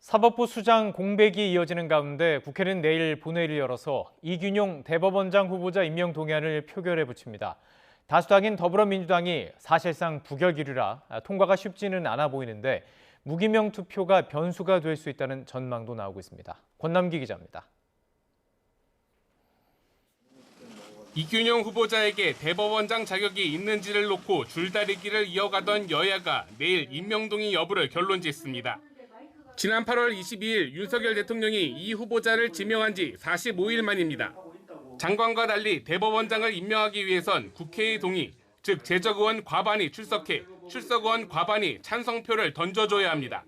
사법부 수장 공백이 이어지는 가운데 국회는 내일 본회의를 열어서 이균용 대법원장 후보자 임명 동의안을 표결에 붙입니다. 다수당인 더불어민주당이 사실상 부결기류라 통과가 쉽지는 않아 보이는데 무기명 투표가 변수가 될 수 있다는 전망도 나오고 있습니다. 권남기 기자입니다. 이균용 후보자에게 대법원장 자격이 있는지를 놓고 줄다리기를 이어가던 여야가 내일 임명동의 여부를 결론짓습니다. 지난 8월 22일 윤석열 대통령이 이 후보자를 지명한 지 45일 만입니다. 장관과 달리 대법원장을 임명하기 위해선 국회의 동의, 즉 제적의원 과반이 출석해 출석의원 과반이 찬성표를 던져줘야 합니다.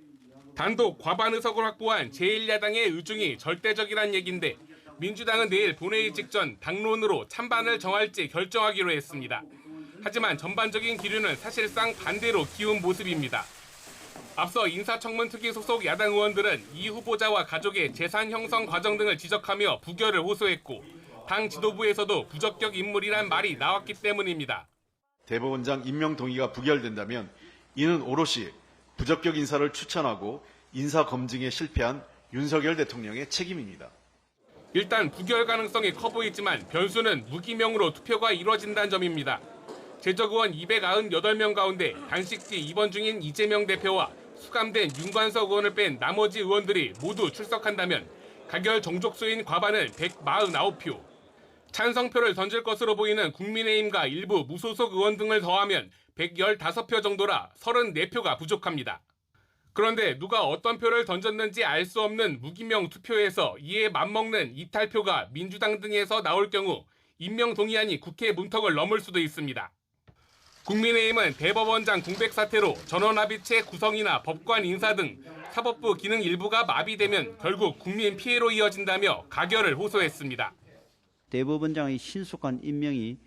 단독 과반 의석을 확보한 제1야당의 의중이 절대적이란 얘긴데 민주당은 내일 본회의 직전 당론으로 찬반을 정할지 결정하기로 했습니다. 하지만 전반적인 기류는 사실상 반대로 기운 모습입니다. 앞서 인사청문특위 소속 야당 의원들은 이 후보자와 가족의 재산 형성 과정 등을 지적하며 부결을 호소했고 당 지도부에서도 부적격 인물이란 말이 나왔기 때문입니다. 대법원장 임명 동의가 부결된다면 이는 오롯이 부적격 인사를 추천하고 인사 검증에 실패한 윤석열 대통령의 책임입니다. 일단 부결 가능성이 커 보이지만 변수는 무기명으로 투표가 이뤄진다는 점입니다. 제적의원 298명 가운데 단식지 입원 중인 이재명 대표와 수감된 윤관석 의원을 뺀 나머지 의원들이 모두 출석한다면 가결 정족수인 과반은 149표. 찬성표를 던질 것으로 보이는 국민의힘과 일부 무소속 의원 등을 더하면 115표 정도라 34표가 부족합니다. 그런데 누가 어떤 표를 던졌는지 알 수 없는 무기명 투표에서 이에 맞먹는 이탈표가 민주당 등에서 나올 경우 임명 동의안이 국회 문턱을 넘을 수도 있습니다. 국민의힘은 대법원장 공백 사태로 전원합의체 구성이나 법관 인사 등 사법부 기능 일부가 마비되면 결국 국민 피해로 이어진다며 가결을 호소했습니다. 대법원장의 신속한 임명이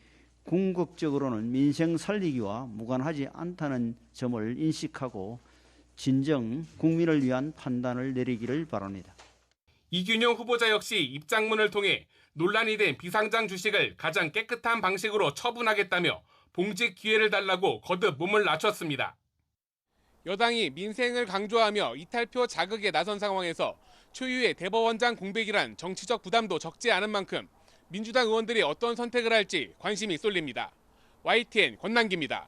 궁극적으로는 민생 살리기와 무관하지 않다는 점을 인식하고 진정 국민을 위한 판단을 내리기를 바랍니다. 이균용 후보자 역시 입장문을 통해 논란이 된 비상장 주식을 가장 깨끗한 방식으로 처분하겠다며 봉직 기회를 달라고 거듭 몸을 낮췄습니다. 여당이 민생을 강조하며 이탈표 자극에 나선 상황에서 초유의 대법원장 공백이란 정치적 부담도 적지 않은 만큼 민주당 의원들이 어떤 선택을 할지 관심이 쏠립니다. YTN 권남기입니다.